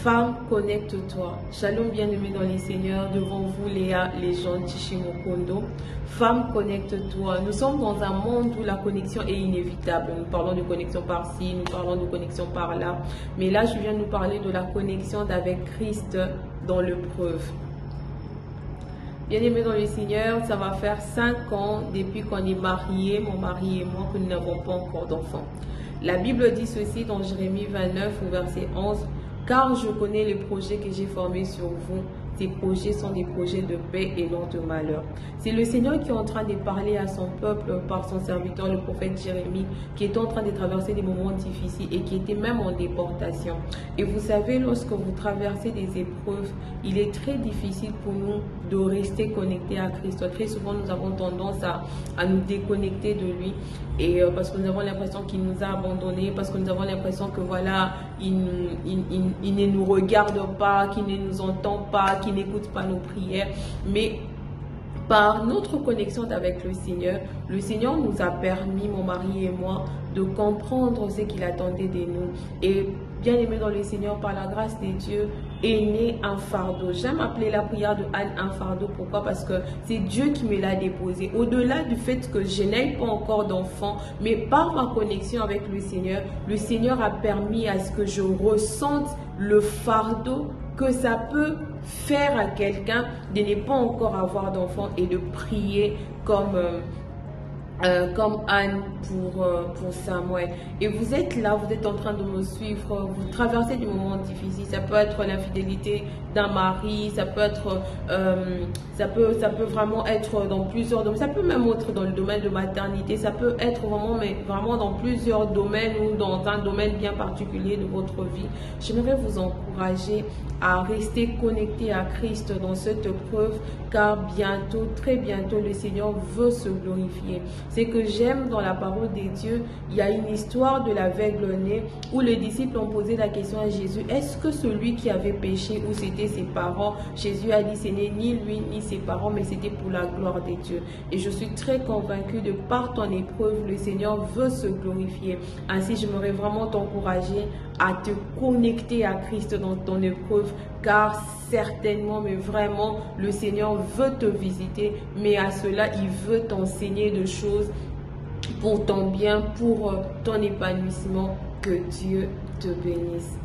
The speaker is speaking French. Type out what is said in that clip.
Femme, connecte-toi. Shalom bien-aimés dans les seigneurs, devant vous Léa, les gens Tishimokondo. Femme, connecte-toi. Nous sommes dans un monde où la connexion est inévitable. Nous parlons de connexion par-ci, nous parlons de connexion par-là. Mais là, je viens de nous parler de la connexion avec Christ dans l'épreuve. Bien-aimés dans le Seigneur, ça va faire 5 ans depuis qu'on est mariés, mon mari et moi, que nous n'avons pas encore d'enfants. La Bible dit ceci dans Jérémie 29 au verset 11. Car je connais les projets que j'ai formés sur vous. Ces projets sont des projets de paix et non de malheur. C'est le Seigneur qui est en train de parler à son peuple par son serviteur, le prophète Jérémie, qui est en train de traverser des moments difficiles et qui était même en déportation. Et vous savez, lorsque vous traversez des épreuves, il est très difficile pour nous de rester connectés à Christ. Très souvent, nous avons tendance à nous déconnecter de lui. Et parce que nous avons l'impression qu'il nous a abandonnés, parce que nous avons l'impression que voilà, il ne nous regarde pas, qu'il ne nous entend pas, qu'il n'écoute pas nos prières. Mais par notre connexion avec le Seigneur nous a permis, mon mari et moi, de comprendre ce qu'il attendait de nous. Et bien aimé dans le Seigneur, par la grâce de Dieu, est né un fardeau. J'aime appeler la prière de Anne un fardeau. Pourquoi? Parce que c'est Dieu qui me l'a déposé. Au-delà du fait que je n'ai pas encore d'enfant, mais par ma connexion avec le Seigneur a permis à ce que je ressente le fardeau que ça peut faire à quelqu'un de ne pas encore avoir d'enfant et de prier comme Anne pour Samuel. Et vous êtes là, vous êtes en train de me suivre, vous traversez des moments difficiles. Ça peut être l'infidélité d'un mari, ça peut être ça peut vraiment être dans plusieurs domaines, ça peut même être dans le domaine de maternité, ça peut être vraiment dans plusieurs domaines ou dans un domaine bien particulier de votre vie. J'aimerais vous encourager à rester connecté à Christ dans cette épreuve, car bientôt, très bientôt, le Seigneur veut se glorifier. Ce que j'aime dans la parole de Dieu, il y a une histoire de l'aveugle-né où les disciples ont posé la question à Jésus, est-ce que celui qui avait péché ou c'était ses parents? Jésus a dit, ce n'est ni lui ni ses parents, mais c'était pour la gloire de Dieu. Et je suis très convaincue de par ton épreuve, le Seigneur veut se glorifier. Ainsi, j'aimerais vraiment t'encourager à te connecter à Christ dans ton épreuve, car certainement, mais vraiment, le Seigneur veut te visiter, mais à cela, il veut t'enseigner des choses pour ton bien, pour ton épanouissement. Que Dieu te bénisse.